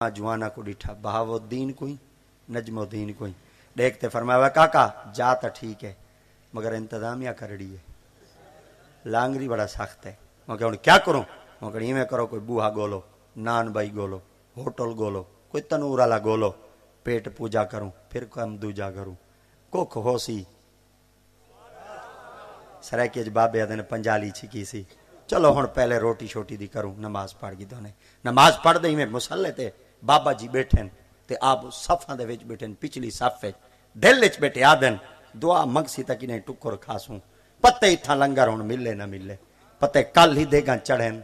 جوانا کو ڈٹھا بہاؤالدین کوئی نجم الدین کوئی دیکھتے فرمایا کاکا جا تو ٹھیک ہے مگر انتظامیہ کرڑی ہے لانگری بڑا سخت ہے میں کہ کیا کروں میں کہ میں کرو کوئی بوہا گولو نان بائی گولو ہوٹل گولو کوئی تنور والا گولو پیٹ پوجا کروں پھر کم دوجا کروں کوکھ ہو سی سرائکی بابے نے پنجالی چھکی سی چلو ہن پہلے روٹی شوٹی دی کروں نماز پڑھ گئی تو نے نماز پڑھ دئی میں مسلے تے بابا جی بیٹھن تے آپ صفاں دے وچ بیٹھن پچھلی صف وچ دل وچ بیٹھے آدن دعا منگسی تک نہیں ٹکر کھاسوں پتے اتھا لنگر ہن ملے نہ ملے پتے کل ہی دے گا چڑھن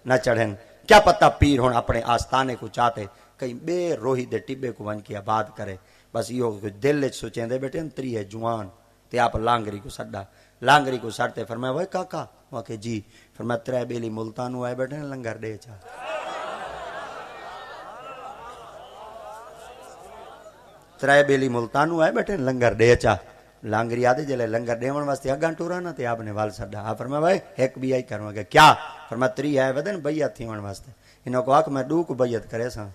نہ چڑھن کیا پتہ پیر ہن اپنے آستانے کو چاہتے کہیں بے روہی دے ٹبے کو ون کے آباد کرے بس یہ دل وچ سوچیں دے بیٹھے تری ہے جوان تے آپ لانگری کو سڈا لانگری کو سڑتے فرمایا وہ کاکا وہ کہ جی فرمایا ترے بیلی ملتانو آئے بیٹھے لنگر دے چا ترے بیلی ملتانو آئے بیٹھے لنگر دے چا لانگری آدھے جلے لنگر دے من واسطے اگاں ٹورا نہ تے آپ نے وال سڈا آپ فرمایا بھائی ایک بھی آئی کروں گا کیا فرمایا تری آئے ودن بیعت تھی من واسطے انہوں کو آکھ میں دو کو بیعت کرے ساں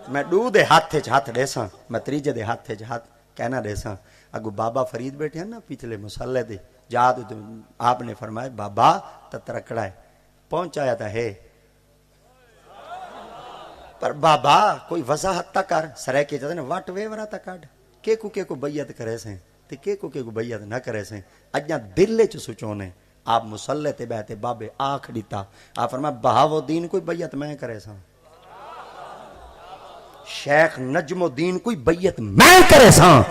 میں دو دے ہاتھ دے ساں میں تریجے دے ہاتھ کہنا دے ساں اگو بابا فرید بیٹھے ہیں نا پچھلے مسلے دے جاد آپ نے فرمایا بابا تترکڑا ہے پہنچایا تھا ہے پر بابا کوئی وضاحت تا کر سرے کے جاتے ہیں واٹ وے ورا تا کاڈ کے کو بیعت کرے سیں تے کے کو بیعت نہ کرے سیں اجاں دل چ سوچونے آپ مسلے تے بیٹھے بابے آنکھ دیتا آپ فرمایا بہاؤالدین کوئی بیعت میں کرے ساں شیخ نجم الدین کوئی بیعت میں کرے ساں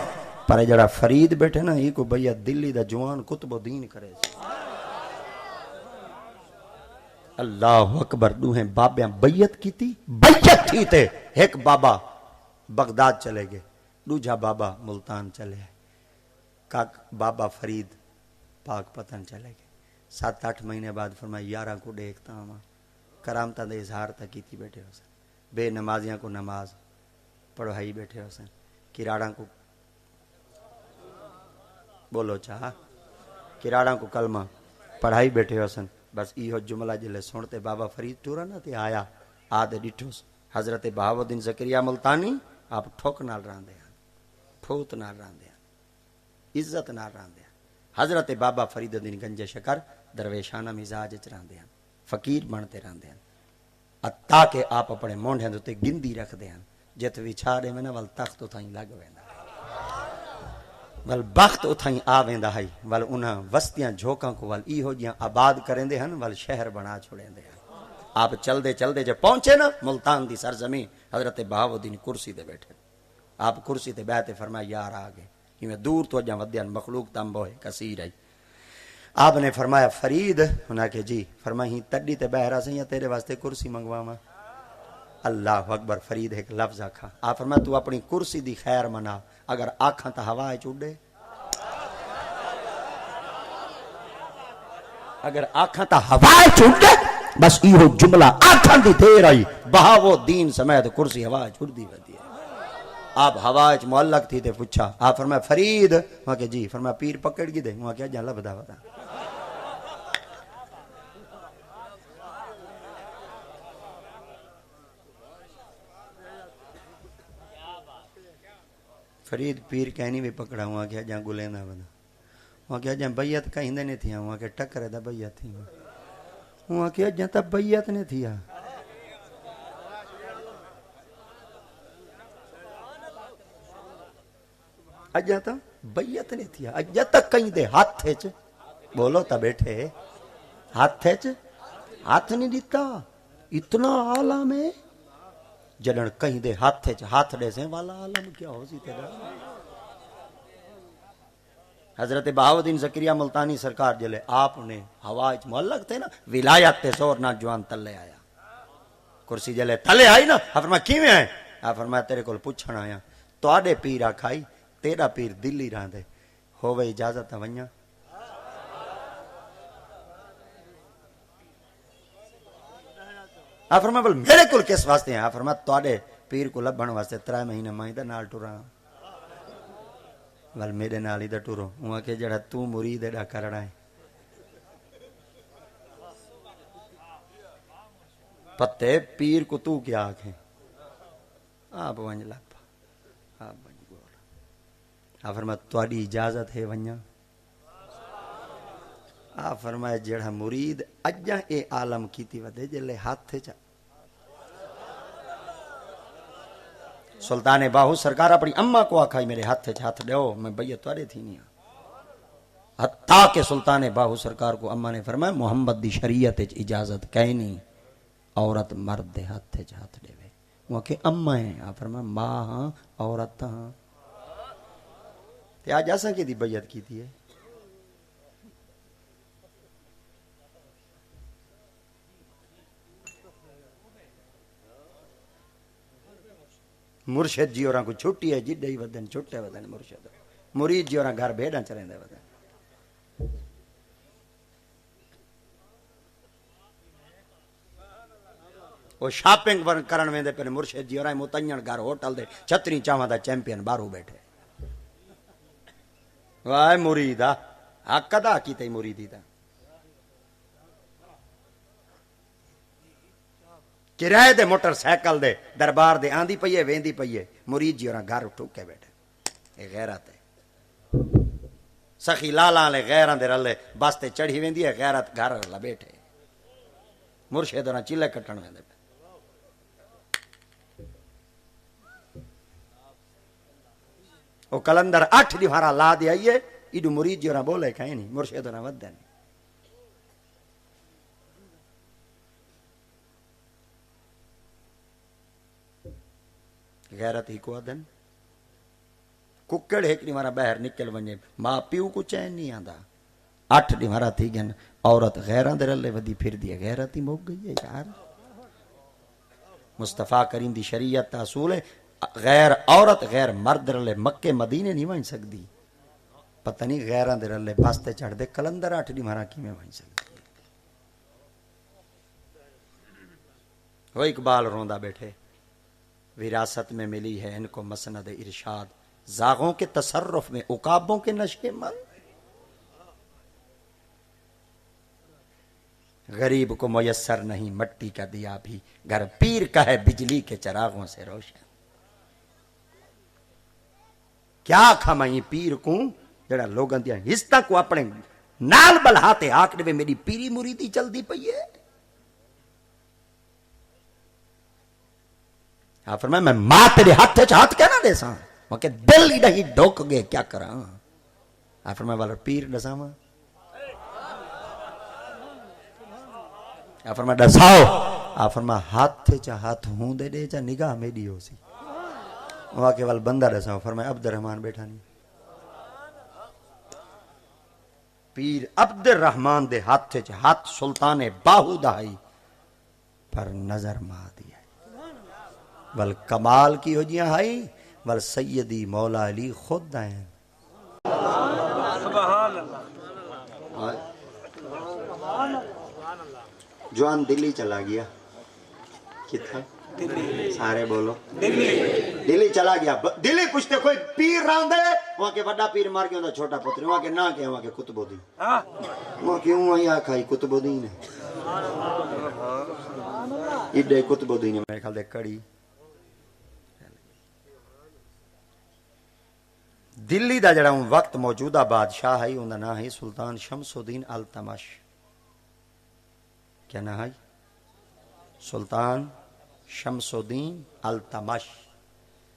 پر جڑا فرید بیٹھے نا یہ کو بیعت دلی دا جوان قطب الدین کرے ساں اللہ اکبر دوہیں بابیاں بیعت کی تھی بیعت تھی تے ایک بابا بغداد چلے گئے دوجھا بابا ملتان چلے کاک بابا فرید پاک پتن چلے گئے 7-8 مہینے بعد فرمایا 11 کو دیکھتا ہوں کرامتہ دے اظہار تک کی تھی بیٹھے ہو سن بے نمازیاں کو نماز پڑھائی بیٹھے ہو سن کراڑاں کو بولو چاہا کراڑاں کو کلمہ پڑھائی بیٹھے ہو سن بس ایہو جملہ جلے سنتے بابا فرید ٹورا نہ تے آیا آدھے ڈٹھوس حضرت بہاؤالدین زکریا ملتانی آپ ٹھوک نال راندے ہیں پھوت نال راندے ہیں عزت نال راندے ہیں حضرت بابا فرید الدین گنج شکر درویشانہ مزاج چ راندے ہیں فقیر بنتے راندے ہیں تاکہ آپ اپنے مونڈے تے گندی رکھ دے ہیں جت وچھاڑے میں نہ ول تخت اتھائیں لگ ویندا ول بخت اتھائیں آ ویندا ہے ول انہاں وستیاں جھوکاں کو ول ایہو جیاں آباد کرندے ہیں ول شہر بنا چھوڑیندے ہیں آپ چل دے جب پہنچے نا ملتان دی سرزمین حضرت بہاؤالدین کرسی تے بیٹھے آپ کرسی تے بیٹھے فرمایا یار آ گئے میں دور تو جاں ودیان مخلوق تم ہوئے کثیر ہے آپ نے فرمایا فرید انہاں کہ جی فرمائی تڈی تے بہرا سے یا تیرے واسطے کرسی منگواواں اللہ اکبر فرید ایک لفظ آکھا آپ فرمایا تو اپنی کرسی دی خیر منا اگر آکھاں تا ہوا چوڑے اگر آکھاں تا ہوا چوڑے بس ایہو جملہ آکھاں دی دیر آئی بہاؤالدین سمیت کرسی ہوا چھوڑ دی ودی ہے آپ ہوا چ معلق تھی تے پوچھا آپ فرمایا فرید وہاں کہ جی فرمایا پیر پکڑ گی دے وہاں کیا جان لبدا ودا فرید پیر کہنی بھی پکڑا ہوا کیا جان گلیندہ ودا وہاں کیا جان بیعت کہیں دے نہیں تھیا وہاں کہ ٹکرے دا بیعت تھی وہاں کیا جان تا بیعت نہیں تھیا اجا تا بیعت نہیں تھیا اجا تک کہیں دے ہاتھ چ بولو تا بیٹھے ہاتھ چ ہاتھ نہیں دیتا اتنا عالم ہے جلن کہیں دے ہاتھ چ ہاتھ دے سے والا عالم کیا ہو سی تیرا حضرت بہاؤالدین زکریا ملتانی سرکار جلے آپ نے ہوا چ معلق تھے نا ولایت تے زور نہ جوان تلے آیا کرسی جلے تلے آئی نا فرمایا کیویں آئے آپ فرمایا تیرے کول پوچھن آیا تواڈے پیر آکھائی تیرا پیر دلی راندے ہووے اجازت ونجا آپ فرمایا بل میرے کول کس واسطے ہیں آپ فرمایا تواڈے پیر کو لبھن واسطے 3 مہینے میں دا نال ٹراں ول میرے نال ہی دا ٹرو ہوں کہ جڑا تو مرید ایڈا کرنا ہے پتے پیر کو تو کیا آکھیں آپ ونج لگ پا آپ ونج گول آپ فرمایا تواڈی اجازت ہے ونجا آپ فرمایا جڑا مرید اجاں اے عالم کیتی ودے جلے ہاتھ چا سلطان باہو سرکار اپنی اما کو آکھائی میرے ہاتھ دیو میں بیعت تواڈے تھی نہیں حتیٰ کہ سلطان باہو سرکار کو اما نے فرمایا محمد دی شریعت اجازت کہیں نہیں عورت مرد دے ہاتھ دے وے وہ کہ اما ہیں آپ فرمایا ماں ہاں عورت ہاں تے آج ایسا کی دی بیعت کی تھی ہے مرشد جی اوراں کو چھٹی ہے جڈے ہی ودن چھٹے ودن مرشد مرید جی اوراں گھر بھیڑاں چریندے ودن وہ شاپنگ کرن ویندے پے مرشد جی اوراں متنین گھر ہوٹل دے چھتری چاواں دا چیمپئن باہروں بیٹھے واہ مریدا حق ادا کیتے مریدی دا کرائے دے موٹر سائیکل دے دربار دے آندی پئی ہے ویندی پئی ہے مرید جی اوراں گھر ٹھوکے بیٹھے اے غیرت ہے سخی لالا والے غیراں دے رلے بس تے چڑھی ویندی ہے غیرت گھر لا بیٹھے مرشد اوراں چیلے کٹن ویندے او کلندر 8 دیوارا لا دے آئیے ایڈو مرید جی اوراں بولے کہیں نہیں مرشد اوراں ودن غیرت ہی کو دن ککڑ ایک دیوارا باہر نکل ونجے ماں پیو کو چین نہیں آندا 8 دیوارا تھی گن عورت غیراں دے رلے ودی پھر دی غیرت ہی مک گئی ہے یار مصطفیٰ کریم دی شریعت دا اصول ہے غیر عورت غیر مرد رلے مکے مدینے نہیں ون سکدی پتہ نہیں غیراں دے رلے بس تے چڑھ دے کلندر 8 دیوارا کیویں ون سکدی وہ اقبال روندا بیٹھے وراثت میں ملی ہے ان کو مسند ارشاد زاغوں کے تصرف میں عقابوں کے نشے مل غریب کو میسر نہیں مٹی کا دیا بھی گھر پیر کا ہے بجلی کے چراغوں سے روشن کیا کھمائی پیر کو جڑا لوگاں دیا حصہ کو اپنے نال بلہاتے آکڑے میں میری پیری مریدی چل دی پئی ہے آپ فرمایا میں ماں تیرے ہاتھ کیا نہ دے ساں وہ کہ دل ہی نہیں ڈوک گئے کیا کراں آپ فرمایا والا پیر ڈساواں آپ فرمایا ڈساؤ آپ فرمایا ہاتھ ہوں دے دے چا نگاہ میڈی ہو سی وہاں کے وال بندہ ڈساؤ فرمایا عبد الرحمن بیٹھا نہیں پیر عبد الرحمن دے ہاتھ سلطان باہو دہائی پر نظر ماں دیا ول کمال کی ہو جیاں ہائی ول سیدی مولا علی خود آئیں سبحان اللہ جوان دلی چلا گیا کتنا سارے بولو دلی چلا گیا دلی پوچھتے کوئی پیر راندے وہاں کے بڑا پیر مار کے چھوٹا پتر وہاں کے نہ کہ وہاں کے قطب الدین وہاں کے وہاں آکھائی قطب الدین ہے ایڈے قطب الدین میرے خیال دے کڑی دلی دا جڑا وقت موجودہ بادشاہ ہے انہوں نام ہے سلطان شمس الدین التمش کیا نام ہے سلطان شمس الدین التمش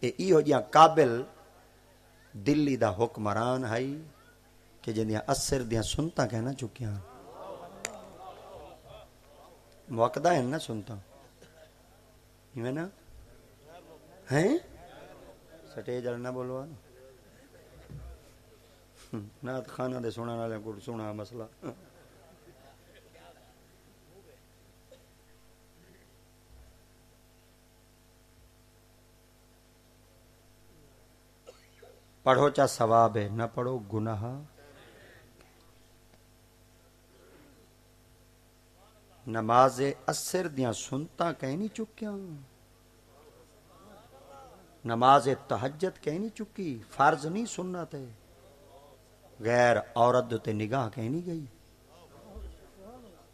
ای ہو جیاں قابل دلی دا حکمران ہے کہ جنیاں اثر دیاں سنتا کہنا چکیاں موقدہ ہیں نا سنتا ہمیں نا ہیں سٹیج نہ بولوا نات خانہ دے سونا والے کو سونا مسئلہ پڑھو چا ثواب ہے نہ پڑھو گناہ نماز اثر دیاں سنتا کہیں نہیں چکیاں نماز تہجد کہیں نہیں چکی فرض نہیں سننا تے غیر عورت تے نگاہ کہیں نہیں گئی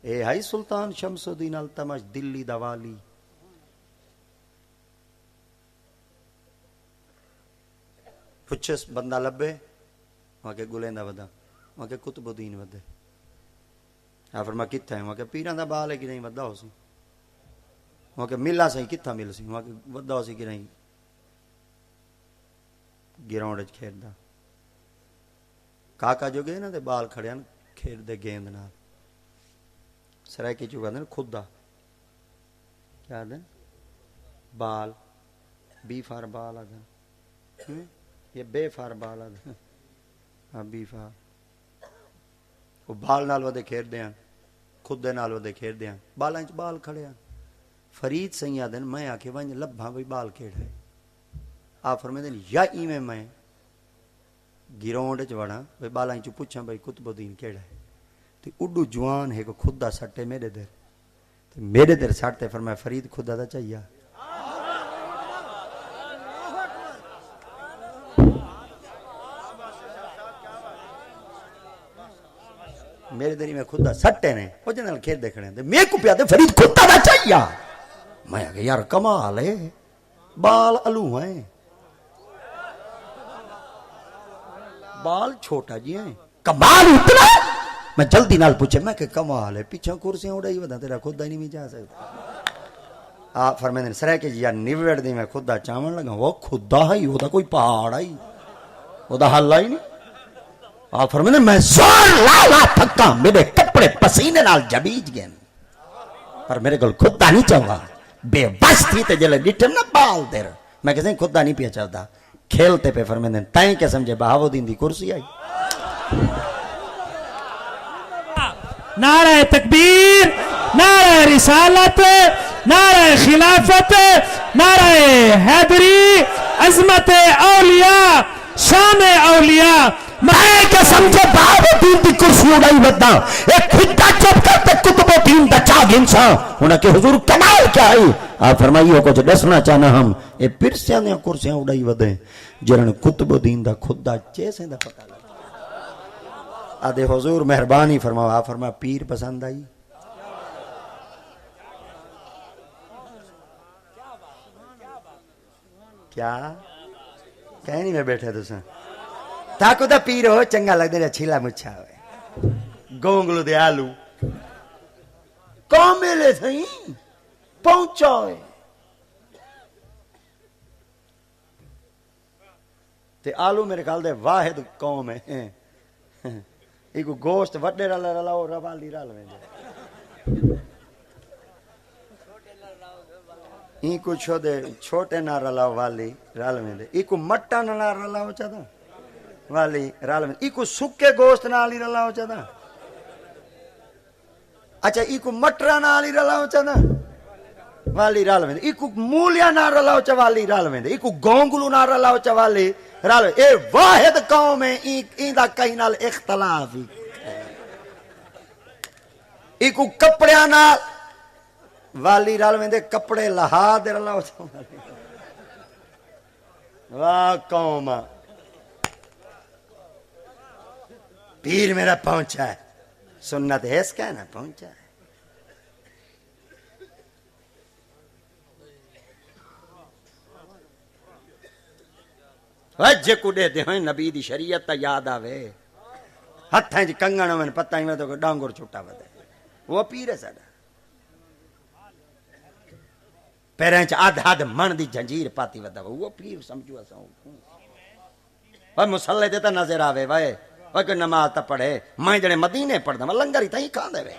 اے ہائی سلطان شمس الدین التمش دلی دا والی. پچھس بندہ لبے وہاں کے گلیں دا ودا وہاں کے قطب الدین ودے. فرما کتھا ہے وہاں کے پیران دا بال ہے کہ نہیں ودا ہو سی. وہاں کے ملا سی کتھا مل سی وہاں کے ودا ہو سی کہ نہیں گراؤنڈ وچ کھیڈدا. کاکا جو گئے نا تے بال کھڑے ہیں کھیڈ دے گیند نال. سرائکی چوکا دے خدا کیا دیں بال بی فار بال آدھا یہ بے فار بال آدھا ہاں بی فار. وہ بال نال ودے کھیڈ دیاں خود دے نال ودے کھیڈ دیاں بالاں وچ بال کھڑے ہیں. فرید سنگھ آدھن میں آکھے ونج لبھاں بھئی بال کھیڑ ہے. آپ فرمیندے یا ایویں میں گراؤنڈ وچ وڑاں بھئی بالاں وچ پوچھاں بھئی قطب الدین کیڑا ہے تے اڈو جوان ہے کو خدا سٹے میرے در تے میرے در سٹتے فرمایا فرید خدا دا چاہیے. میرے دری میں خدا سٹے نے وہ جنال کھیل دیکھنے ہیں میں کو پیاتے فرید خدا دا چاہیے. میں کہا یار کمال ہے بال الو ہیں بال چھوٹا جی ہیں کمال اتنا. میں جلدی نال پوچھے میں کہ کمال ہے پیچھا کرسیاں اڑائی ودا تیرا خدا ہی نہیں بھی جا سکتا. آپ فرمیندے سرے کہ یا نیوڑ دی میں خدا چاون لگا وہ خدا ہی وہ دا کوئی پہاڑ ہی وہ دا حل ہی نہیں. آپ فرمیندے میں زور لا لا تھکا میرے کپڑے پسینے نال جبیج گئے پر میرے کو خدا نہیں چاہوا. بے بس تھی تے جلے ڈٹھم نہ بال دیر میں کہتے خدا نہیں پیا چاہتا کھیلتے پہ فرمیندے تائیں کہ سمجھے بہاؤالدین دی کرسی آئی. نعرہ تکبیر نعرہ رسالت نعرہ خلافت نعرہ حیدری عظمت اولیاء شان اولیاء. میں کہ سمجھے بہاؤالدین دی کرسی اڑائی ودا ایک خدا چپ کرتے قطب الدین دا چاہ گنسا انہاں کہ حضور کمال کیا ہے. آپ فرمائیے کو جو دسنا چاہنا ہم اے پرسیاں دیا کرسیاں اڑائی ودیں جنہاں قطب الدین دا خدا چیسیں دا پتہ لگا. آدھے حضور مہربانی فرماؤ. آپ فرمایا پیر پسند آئی. کیا کہیں نہیں میں بیٹھے تو سن تاکو دا پیر ہو چنگا لگ دے چھیلا مچھا ہوئے گونگلو دے آلو کون ملے تھیں پہنچا ہوئے تے آلو میرے خیال دے واحد قوم ہے ایک گوشت وڈے رل رلاؤ روالی رل ویندے ایک چھوٹے نہ رلاؤ والی رل ویندے ایک مٹا نہ رلاؤ چاہتا والی رل ویندے ایک سکے گوشت نال ہی رلاؤ چاہتا. اچھا ایک مٹرا نال ہی رلاؤ چاہتا والی رل ویندے ایک مولیا نہ رلاؤ چا والی رل ویندے ایک گونگلو نہ رلاؤ چا والی رل اے واحد قوم ہے ایندا کہیں نال اختلاف ہی ایک کپڑیاں نال والی رل ویندے کپڑے لہا دے رلاؤ چا والی. واہ قوم پیر میرا پہنچا ہے سنت ہے اس کا نا پہنچا ہے. جے کو دے دے ہیں نبی دی شریعت تا یاد آوے ہتھیں جی کنگن ہوئے پتہ ہی میں تو ڈانگور چھوٹا ودے وہ پیر ہے ساڑا. پیریں چ آدھ من دی جنجیر پاتی ودا وہ پیر سمجھو اساں. وہ مسلح دیتا نظر آوے وے وہ کوئی نماز تا پڑھے میں جڑے مدینے پڑھدا میں لنگری تائیں کھان دے وے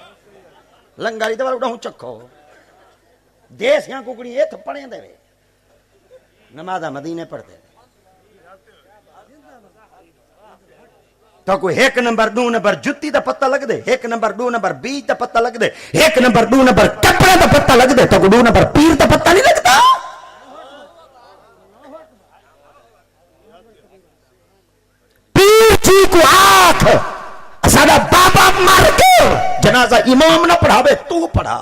لنگری تے والا ڈھوں چکھو دیسیاں ککڑی ایتھ پڑھیں دے وے نمازاں مدینے پڑھدے تو کوئی ایک نمبر دو نمبر جتی دا پتہ لگ دے ایک نمبر دو نمبر بیج دا پتہ لگ دے ایک نمبر دو نمبر کپڑے دا پتہ لگ دے تو کوئی دو نمبر پیر دا پتہ نہیں لگتا. پیر جی کو آنکھ ساڑا بابا مر کے جنازہ امام نہ پڑھاوے تو پڑھا.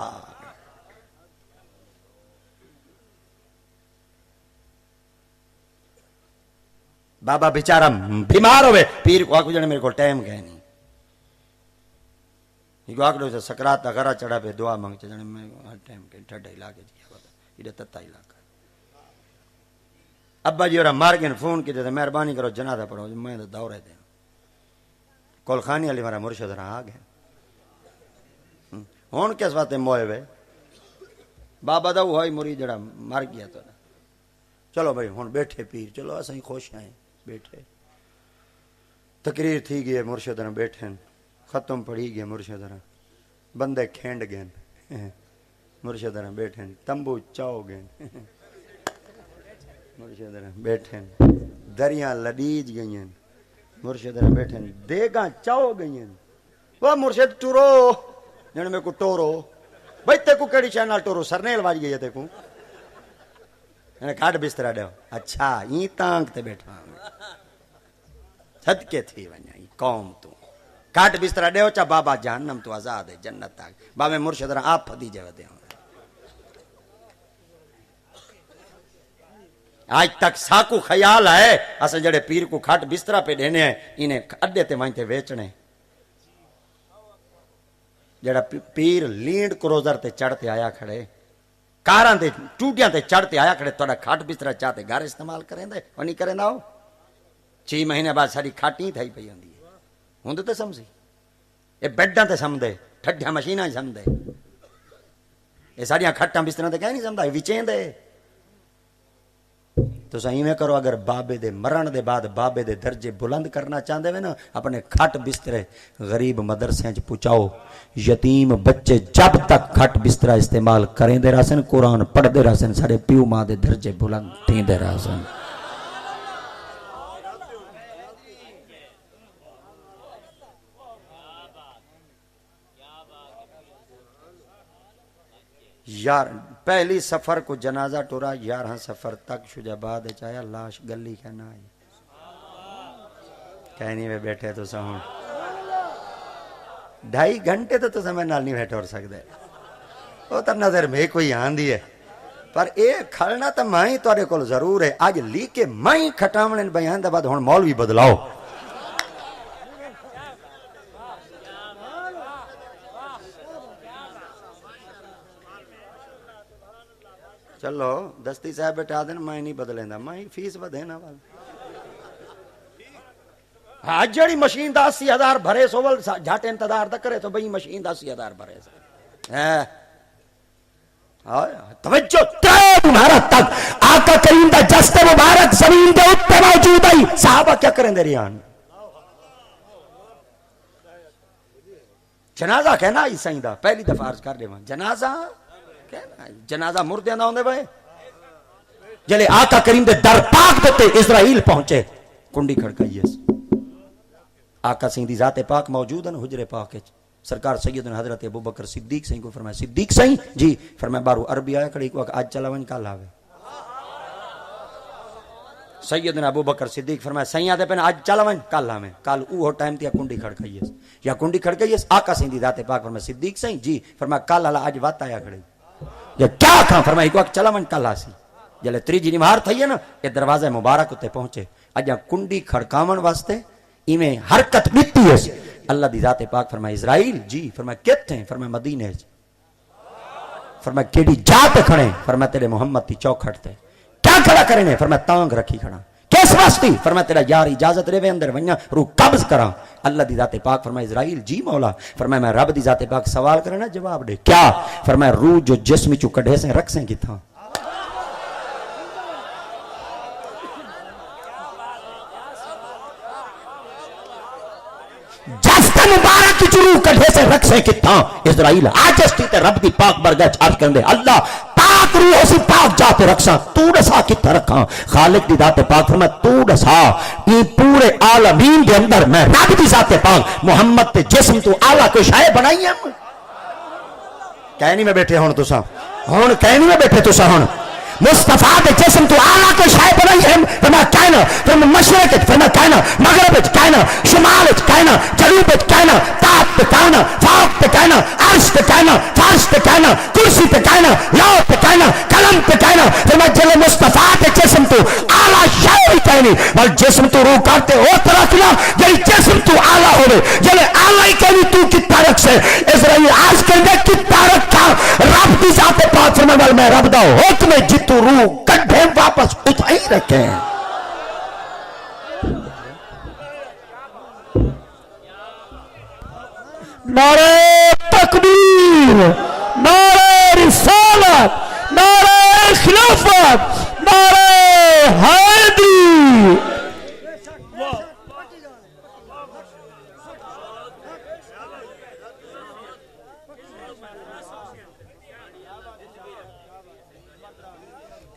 بابا بیچارہ بیمار ہوئے پیر کو آکو جانے میرے کو ٹائم گئے نہیں یہ آکڑے سے سکرات کا گھرا چڑھا پہ دعا مانگ چاہے میں ہر ٹائم کے ٹھڈا علاقے جی ہوتا یہ تتا علاقہ ابا جی اور مار کے فون کیتے تھے مہربانی کرو جنازہ پڑھو میں تو دورے دیں کول خانی علی ہمارا مرشد رہا آ گئے ہوں کس واسطے موئے وے بابا دا ہوئی مری جڑا مر گیا تو چلو بھائی ہوں بیٹھے پیر چلو اصل خوش ہیں بیٹھے تقریر تھی گئی مرشد بیٹھے ختم پڑھی گئے مرشد بندے کھینڈ گئے مرشد بیٹھے تمبو چاؤ گئے مرشد بیٹھے دریاں لڈیج گئی مرشد بیٹھے دیگاں چاؤ گئی وہ مرشد ٹورو جن میں کو ٹورو بھائی تے کو کیڑی شے نال ٹورو سرنیل واج گئی تے کو کھاٹ بستر ڈیو اچھا ای تانگ تے بیٹھا صدقے تھی ونیا قوم تو کھاٹ بستر ڈیو چا بابا جہنم تو آزاد ہے جنت تک بابے مرشد آپ پھدی جے ودے آج تک ساکو خیال ہے اساں جڑے پیر کو کھاٹ بستر پہ دینے ہیں انہیں اڈے تے وہیں تے ویچنے جڑا پیر لینڈ کروزر تے چڑھتے آیا کھڑے کاراں تے ٹوٹیاں تے چڑھتے آیا کھڑے تھوڑا کھاٹ بستر چاہتے گھر استعمال کریں دے وہ نہیں کریں ہو 6 مہینے بعد ساری کھاٹی تھائی پئی ہوندی ہے ہوں تے سمجھی یہ بیڈاں تے سمجھے ٹھڈیاں مشیناں سمجھے یہ ساریاں کھٹاں بستراں تے کہیں نہیں سمجھدا وچیں دے تو سہی میں کرو اگر بابے دے مرن دے بعد بابے دے درجے بلند کرنا چاہتے ہیں نا اپنے کھٹ بسترے غریب مدرسے چ پہنچاؤ یتیم بچے جب تک کھٹ بسترا استعمال کریں دے رہسن قرآن پڑھ دے رہسن سارے پیو ماں دے درجے بلند تھیں دے رہسن یار پہلی سفر کو جنازہ ٹورا 11 سفر تک شجاباد چاہیا لاش گلی کہنا آئی کہنی میں بیٹھے تو سہوں 2.5 گھنٹے تو سمجھ نال نہیں بیٹھے ہو سکتے وہ تو نظر میں کوئی آندھی ہے پر اے کھڑنا تو مائیں توڑے کول ضرور ہے آج لی کے مائیں کھٹاونے بیان دا بعد ہون مولوی بدلاؤ چلو دستی صاحب بیٹھا دینا میں نہیں بدلیں دا میں فیس بدھینا والا ہاں جڑی مشین دا 80,000 بھرے سوول جھاٹ انتظار دا کرے تو بھئی مشین دا 80,000 بھرے سا توجہ تیب مہارت تک آقا کریم دا جست مبارک زمین دے اتنے موجود آئی صحابہ کیا کریں دے ریان جنازہ کہنا آئی سائیں دا پہلی دفعہ عرض کر دے وہاں جنازہ مردیاں نہ ہوندے بھائی جلے آقا کریم دے در پاک دیتے اسرائیل پہنچے کنڈی کھڑکائی ہے آقا سین دی ذات پاک موجود ہیں حجر پاک سرکار سیدنا حضرت ابو بکر صدیق سین کو فرمایا صدیق سین جی فرمایا بارو عربی آیا کھڑی کو آج چلا ون کل آوے سیدنا ابو بکر صدیق فرمایا سین آتے پہنے آج چلا ون کل آوے کل اوہ ٹائم تیا کنڈی کھڑکائی ہے یا کنڈی کھڑکائی ہے آقا سین دی ذات پاک فرمایا صدیق سین جی فرمایا کل اللہ آج وات آیا کھڑی یا کیا کھاں فرمائی کو چلا من کل آسی جلے تریجی نمہار تھئی ہے نا یہ دروازہ مبارک ہوتے پہنچے اجا کنڈی کھڑکاون واسطے ایمیں حرکت بیتی ہے اللہ دی ذات پاک فرمایا اسرائیل جی فرمایا کتے ہیں فرمایا مدینے فرمایا کیڑی جاتے کھڑے فرمایا تیرے محمد تی چوکھٹ تے کیا کھڑا کرنے فرمایا تانگ رکھی کھڑا کیس واسطی فرمایا تیرا یار اجازت رہے اندر ونیا روح قبض کرا اللہ دی ذات پاک فرمایا اسرائیل جی مولا فرمایا میں رب دی ذات پاک سوال کرنا جواب دے کیا فرمایا روح جو جسم چو کڑھے سے رکھ سیں کتھا جست مبارک کی روح کڑھے سے رکھ سیں کتھا اسرائیل آجستی تے رب دی پاک برگا چارج کرنے اللہ پاک روح اسی پاک جاتے رکھسا تو ڈسا کتھا رکھا خالق دی ذات پاک فرمایا تو ڈسا یہ پورے عالمین دے اندر میں رب دی ذات پاک محمد تے جسم تو آلہ کوئی شائع بنائی ہے کہنی میں بیٹھے ہون تو سا ہون کہنی میں بیٹھے تو سا ہون مصطفیٰ دے جسم تو آلہ کوئی شائع بنائی ہے فرمایا کہنا فرمایا مشرق فرمایا کہنا مغرب کہنا شمال کہنا جنوب کہنا تحت کہنا فوق کہنا عرش کہنا فرش کہنا کرسی کہنا لوح کہنا قلم کہنا فرمایا جلے مصطفیٰ دے جسم تو آلہ شائع کہنی بل جسم تو روح کرتے او طرح کلا جی جسم تو آلہ ہوئے جلے آلہ ہی کہنی تو کتا رکھ سے اسرائیل آج کہنے کتا رکھا رب دی ذات پاک فرمائے بل میں رب دا حکم جتو روح کڈھے واپس اتھائی رکھیں نعرہ تکبیر نعرہ رسالت نعرہ خلافت نعرہ حیدری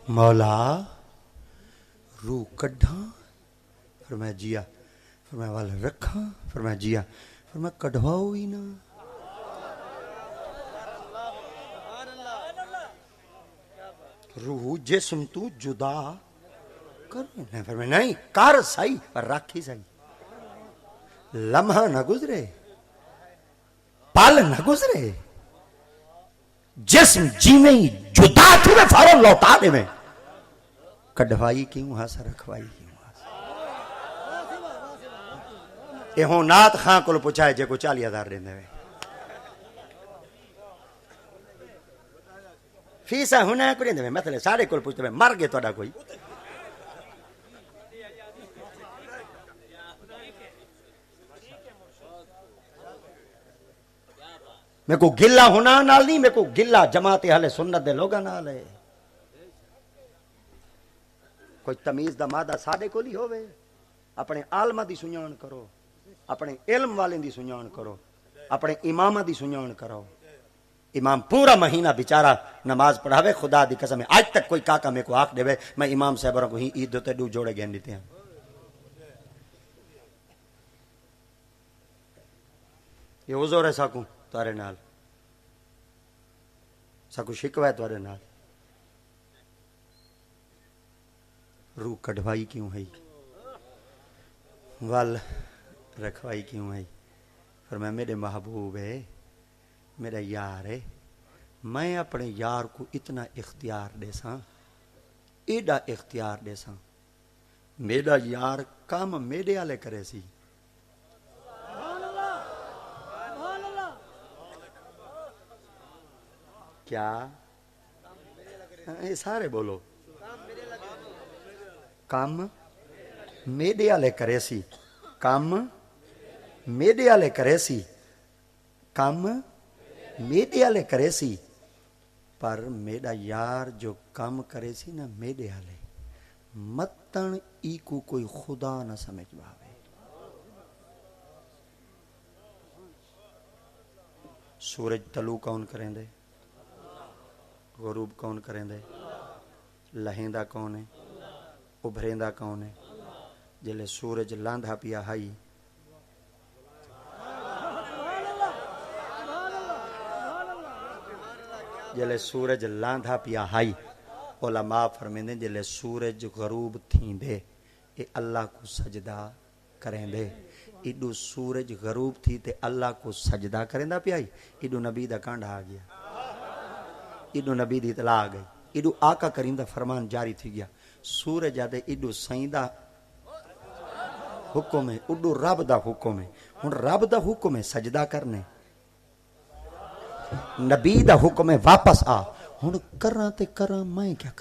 مولا روح کڈھا فرمایا جیا فرمایا والا رکھا فرمایا جیا فرمایا کڈھواؤ ہی نا روح جسم تو جدا کر فرمایا نہیں کر سائی پر رکھی سائی لمحہ نہ گزرے پل نہ گزرے جسم جیویں ہی جدا تھی میں فارغ لوٹا دے میں کڈھوائی کیوں ہاں سا رکھوائی کیوں ہاں سا یہ ہوں نات خان کو پوچھائے جے کو 40,000 رہنے ہوئے فیسا ہونا ہے کوئی رہنے ہوئے مثلا سارے کو پوچھتے ہوئے مر گئے توڑا کوئی میں کو گلہ ہونا نال نہیں میں کو گلہ جماعت اہل سنت دے لوگا نال ہے کوئی تمیز دا مادہ ساڑے کو لی ہوئے اپنے عالمہ دی سنجان کرو اپنے علم والے دی سنجان کرو اپنے امامہ دی سنجان کرو امام پورا مہینہ بیچارہ نماز پڑھاوے خدا دی قسم آج تک کوئی کاکا میں کو آنکھ دے میں امام صاحبروں کو ہی عید دوتے دو جوڑے گین دیتے ہیں یہ حضور ہے ساکوں تارے نال ساکو شکوہ ہے تارے نال روح کڑھوائی کیوں ہے وال رکھوائی کیوں ہے فرمایا میرے محبوب ہے میرا یار ہے میں اپنے یار کو اتنا اختیار دے ساں ایڈا اختیار دے ساں میرا یار کام میرے آلے کرے سی کیا یہ سارے بولو کام میرے آلے کرے سی کام میرے آلے کرے سی کام میرے آلے کرے سی پر میرا یار جو کام کرے سی نا میرے آلے متن ای کو کوئی خدا نہ سمجھ باوے سورج طلوع کون کریں دے غروب کون کریں دے لہیندہ کون ہے ابھریندہ کون ہے جلے سورج لاندھا پیا ہائی جلے سورج لاندھا پیا ہائی علماء فرمیندے جلے سورج غروب تھیں دے اے اللہ کو سجدہ کریں دے ایڈو سورج غروب تھی تے اللہ کو سجدہ کریں دا پیا ہی ایڈو نبی دا کانڈا آ گیا ایڈو نبی دی اطلاع آ گئی ایڈو آقا کریم دا فرمان جاری تھی گیا سورج آدھے ایڈو سائندہ حکم ہے ایڈو رب دا حکم ہے ان رب دا حکم ہے سجدہ کرنے نبی دا حکم ہے واپس آ ہن کراں تے کراں میں کیا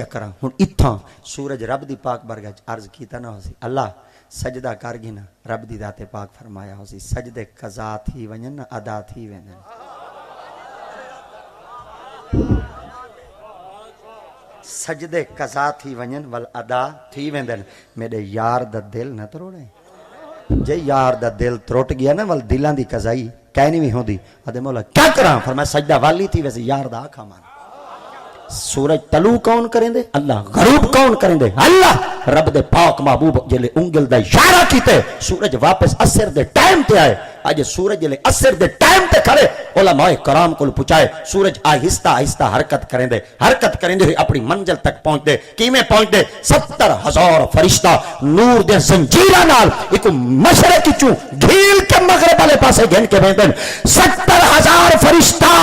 کراں ہن اتھاں سورج رب دی پاک برگا عرض کیتا نہ ہو سی اللہ سجدہ کر گی نا رب دی ذات پاک فرمایا ہو سی سجدے قضا تھی ونجن ادا تھی وینن سجدے قضا تھی ونجن ول ادا تھی ویندن میرے یار دا دل نہ تروڑے جے یار دا دل تروٹ گیا نا ول دلان دی قضائی کہنی بھی ہوندی ادے مولا کیا کراں فرمایا سجدہ والی تھی ویسے یار دا آکھا مان سورج طلوع کون کریں دے اللہ غروب کون کریں دے اللہ رب دے پاک محبوب جلے انگل دا اشارہ کیتے سورج واپس اثر دے ٹائم تے آئے آج سورج جلے اثر دے ٹائم تے کھڑے علماء کرام کو پوچھائے سورج آہستہ آہستہ حرکت کریں دے اپنی منزل تک پہنچ دے کیویں پہنچ دے 70,000 فرشتہ نور دے زنجیراں نال ایک مشرق چوں ڈھیل کے مغرب والے پاسے گھن کے ویندن 70,000 فرشتہ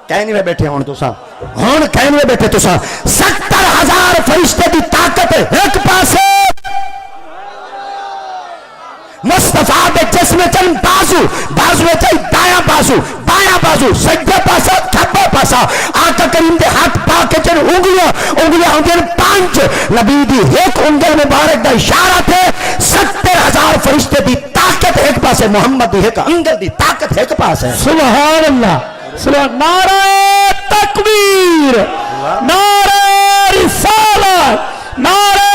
کہنے میں بیٹھے ہوں تساں ہوں کہنے میں بیٹھے تساں 70,000 فرشتے دی طاقت ایک پاسے مصطفیٰ دے جسم چن بازو بازو چاہی دایاں بازو سجدے پاسا کھبا پاسا آقا کریم دے ہاتھ پا کے چن انگلیاں ہوں 5 نبی دی ایک انگل مبارک دا اشارہ تھے 70,000 فرشتے دی طاقت ایک پاسے محمد دی ایک انگل دی طاقت ایک پاسے سبحان اللہ سبحان نعرہ تکبیر نعرہ رسالت نعرہ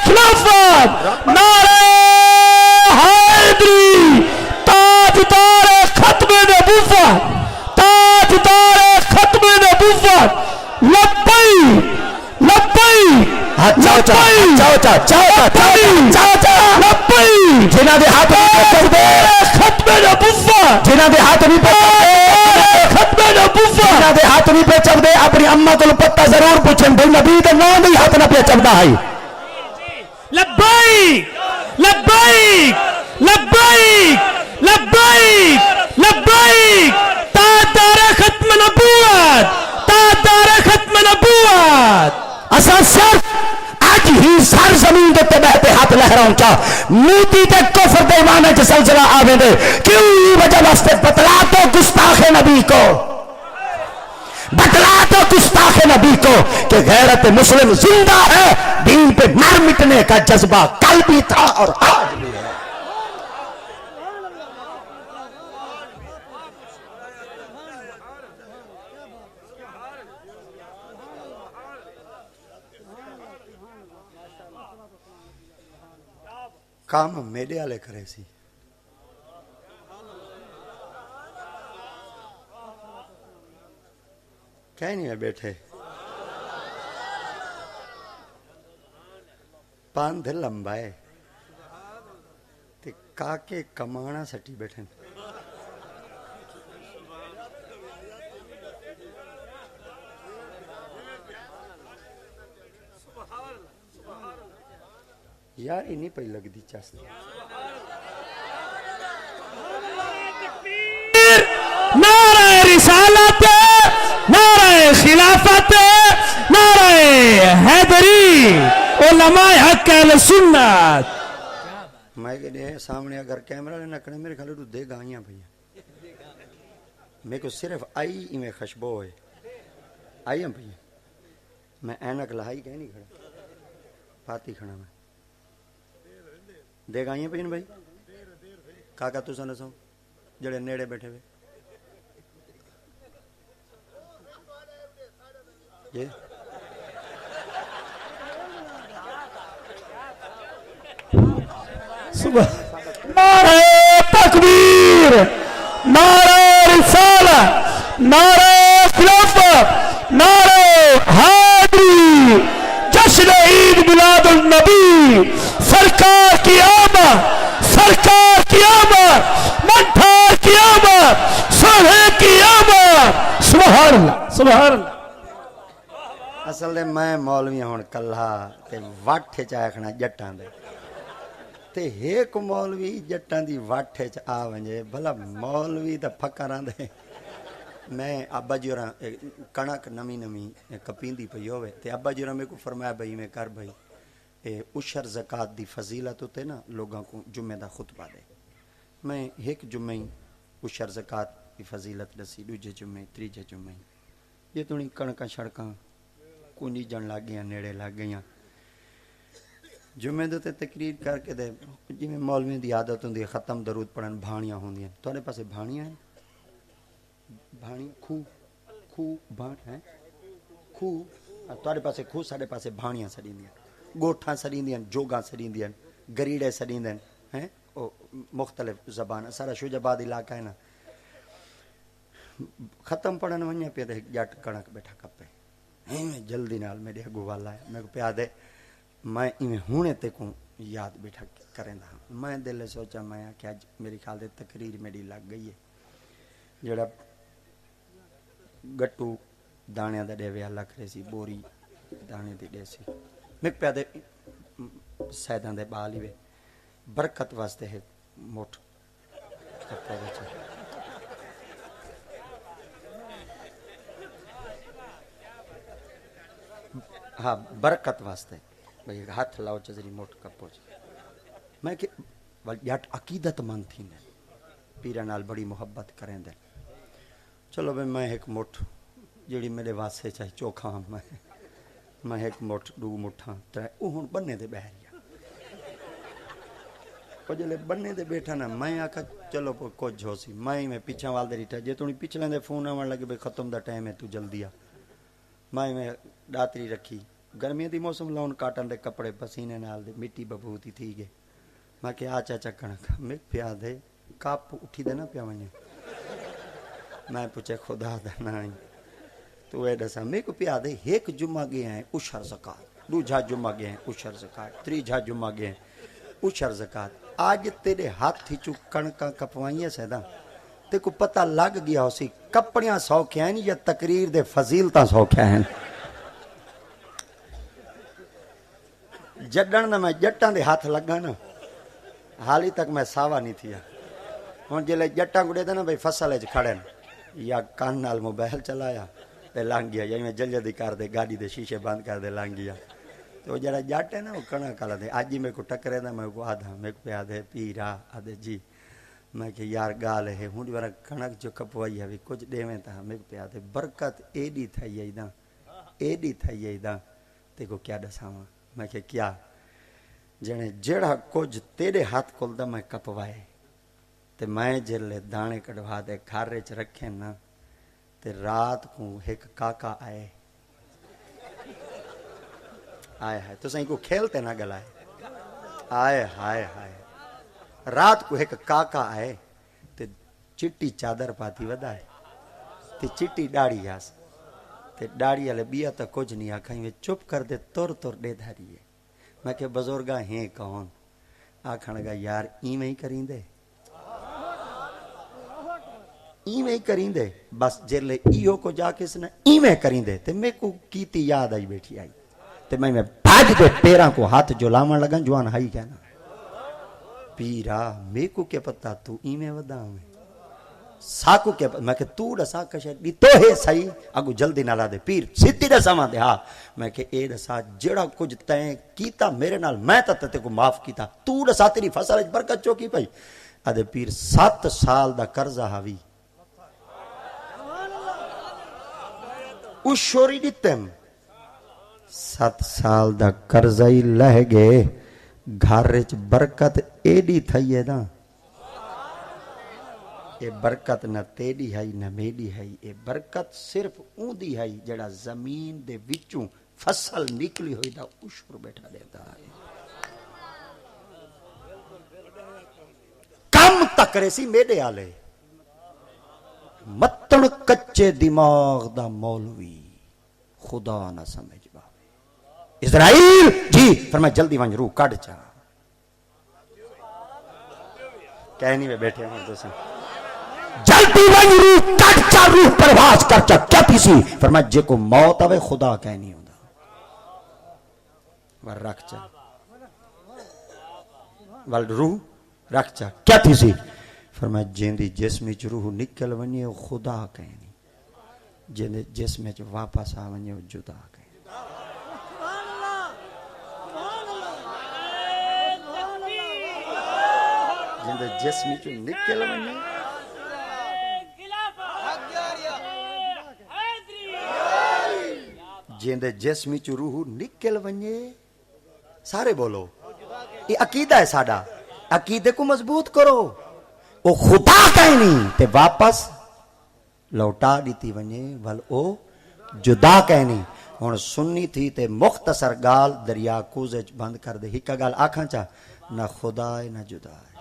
خلافت نعرہ حیدری تاجدار ختم نبوت تاجدار ختم نبوت لبئی لبئی لبئی جنہ دے ہاتھ ختم نبوت جنہ دے ہاتھ بھی ختم نبوت جنہ دے ہاتھ بھی پہ چب دے اپنی اماں کو پتہ ضرور پوچھیں بھئی نبی دے نام بھی ہاتھ نہ پہ چبدا ہے لبیک لبیک لبیک لبیک لبیک تاجدار ختم نبوت تاجدار ختم نبوت اساں صرف اج ہی سر زمین دے تے بہتے ہاتھ لہراؤں چا موتی تے کفر دے ایمان وچ سلسلہ آویں دے کیوں وجہ واسطے بتلا تو گستاخ نبی کو بتلا تو گستاخ نبی کو کہ غیرت مسلم زندہ ہے دین پہ مر مٹنے کا جذبہ کل بھی تھا اور آج بھی ہے کام میرے والے کرے سی کہیں نہیں بیٹھے پاندھ لمبائے تے کاکے کمانا سٹی بیٹھے یار ہی نہیں پہی لگ دی چاست نعرہ رسالت نعرہ خلافت نعرہ حیدری علماء حق اہل سنت میں کہ سامنے اگر کیمرہ لینا کرنے میرے کھالے تو دے گائیاں بھئیاں میں کو صرف آئی میں خشبو ہوئے آئی ہم بھئیاں میں اینک لہائی کہیں نہیں کھڑا پاتی کھڑا میں دے گائیاں بھئیاں بھائی کاکا تو سن سو جڑے نیڑے بیٹھے ہوئے یہ نعرہ تکبیر نعرہ رسالت نعرہ خلافت نعرہ حیدری جشن عید میلاد النبی سرکار کی آمد سرکار کی آمد منٹھار کی آمد سوہے کی آمد سبحان اللہ سبحان اللہ اصل دے میں مولوی ہون کلہا تے واٹھے چاہے کھنا جٹان دے تے ایک مولوی جٹان دی واٹھے چاہ آونجے بھلا مولوی تا پھکران دے میں ابا جی اور کنک نمی نمی کپیندی پئی ہوئے تے ابا جی اور میں کو فرمایا بھئی میں کر بھئی اشر زکاة دی فضیلت ہوتے نا لوگاں کو جمعہ دا خطبہ دے میں ایک جمعہ اشر زکاة دی فضیلت دسی دوجے جمعہ تریجے جمعہ یہ تو نہیں کنکاں شڑکاں کونی جن لگ گیا نیڑے لگ گیا جمعے دوتے تقریر کر کے دے جی میں مولوی دی عادت ہوں دی ختم درود پڑھن بھانیاں ہوں دی توڑے پاسے بھانیاں ہیں بھانیاں کھو بھان ہیں کھو توڑے پاسے کھو ساڑے پاسے بھانیاں سڑیں دیاں گوٹھاں سڑیں دیاں جوگاں سڑیں دیاں گریڑے سڑیں دیاں ہیں مختلف زبان سارا شوجاباد علاقہ ہے نا ختم پڑھن ونیا پہ دے جٹ کنک بیٹھا کپے میں جلدی نال میرے اگو والا ہے میں کو پیا دے میں ایویں ہونے تے کو یاد بیٹھا کریں دا میں دل سوچا میں کہ آج میری خیال دے تقریر میری لگ گئی ہے جڑا گٹو دانے دا ڈیوے اللہ کرے سی بوری دانے دی ڈے سی میں پیا دے سیدان دے بالی وے برکت واسطے ہے موٹ کرتا بچے ہاں برکت واسطے بھئی ہاتھ لاؤ چزری موٹ کپو میں کہ جٹ عقیدت مند تھی نے پیرا نال بڑی محبت کریں دے چلو بھئی میں ایک مٹھ جیڑی میرے واسطے چاہے چوکھا میں ایک مٹھ دو مٹھاں ترے ہن بننے دے بہریا وہ جلے بننے دے بیٹھا نا میں آکھا چلو کچھ ہو سی میں پیچھا وال دے ریٹھا جے تونی پچھلے دے فون آون لگے بھئی ختم دا ٹائم ہے تو جلدی آ میں ڈاتری رکھی گرمی دی موسم لون کاٹن دے کپڑے پسینے نال دے مٹی ببوتی تھی گئے میں کہ آچا چکنا میں پیا دے کاپ اٹھی دے نا پیا ونجے میں پوچھے خدا دا نائی تو اے دسا میں کو پیا دے ایک جمعہ گئے ہیں اشر زکات دو جھا جمعہ گئے ہیں اشر زکات تری جھا جمعہ گئے ہیں اشر زکات آج تیرے ہاتھ ہی چو کنکا کپوائیں سیدہ تے کو پتہ لگ گیا ہو سی کپڑیاں سوکھے ہیں یا تقریر دے فضیلتاں سوکھے ہیں جڈن نا میں جٹاں دے ہاتھ لگا نا حالی تک میں ساوا نہیں تھیا ہن جلے جٹاں گڑے دے نا بھئی فصل وچ کھڑے یا کان نال موبائل چلایا تے لنگ گیا یا میں جلدی کر دے گاڑی دے شیشے بند کر دے لنگ گیا تو جڑا جٹ ہے نا وہ کنا کلا دے اج ہی میں کو ٹکرے دا میں کو آدھا میں کو پیا دے پیرا آدھے جی میں کہ یار گال ہے ہوں ورا کنک جو کپوائی ہے کچھ دیویں تا میں کو پیا دے برکت ایڈی تھئی ہے دا ایڈی تھئی ہے دا تے کو کیا دساواں میں کہ کیا جنے جڑا کچھ تیرے ہاتھ کول دا میں کپوائے تے میں جلے دانے کڈوا دے گھر وچ رکھے نا تے رات کو ایک کاکا آئے ہے تو سائیں کو کھیلتے نہ گلائے آئے ہائے ہائے رات کو ایک کاکا آئے تے چٹی چادر پاتی ودائے تے چٹی ڈاڑی آس تے ڈاڑی والے بیا تا کچھ نہیں آکھائیں میں چپ کر دے تور دے دھاری ہے میں کہ بزرگاں ہیں کون آکھن گا یار ایویں ہی کریں دے ایویں ہی کریں دے بس جلے ایو کو جا کے سنا ایویں کریں دے تے میں کو کیتی یاد آئی بیٹھی آئی تے میں بھاج دے پیراں کو ہاتھ جو لاون لگا جوان ہائی کہنا پیرا میں کو کیا پتا تو ایویں ودا میں ساکو کیا میں کہ تو دسا کشے دی تو ہے صحیح اگو جلدی نہ لا دے پیر سیدھی دسا ماں دے ہاں میں کہ اے دسا جڑا کچھ تیں کیتا میرے نال میں تے کو معاف کیتا تو دسا تیری فصل وچ برکت چوکی پئی ادے پیر 7 سال دا قرضہ ہاوی اس شوری دتم 7 سال دا قرضہ ہی لہ گئے گھر وچ برکت ایڈی تھئی ہے نا اے برکت نہ تیری ہے نہ میری ہے اے برکت صرف اون دی ہے جڑا زمین دے وچوں فصل نکلی ہوئی دا عشر بیٹھا دیتا ہے کم تک ریسی میرے آلے متن کچے دماغ دا مولوی خدا نہ سمجھ باوے اسرائیل جی فرمایا جلدی وانج روح کٹ چا کہنی میں بیٹھے ہیں دوستان جلدی وانج روح کٹ چا روح پرواز کر چا کیا تیسی فرمایا جے کو موت آوے خدا کہنی ہوندہ ور رکھ چا ول روح رکھ چا کیا تیسی فرمایا جیندی جسمی چ روح نکل ونیے خدا کہنی جیندی جسمی چ واپس آ ونیے جدا کہنی جیندی جسمی چ نکل ونیے جیندی جسمی چ روح نکل ونیے سارے بولو یہ عقیدہ ہے ساڈا عقیدے کو مضبوط کرو او خدا کہنی تے واپس لوٹا دیتی ونجے ول او جدا کہنی ہن سنی تھی تے مختصر گال دریا کوزے بند کر دے ہکا گال آکھاں چا نہ خدا ہے نہ جدا ہے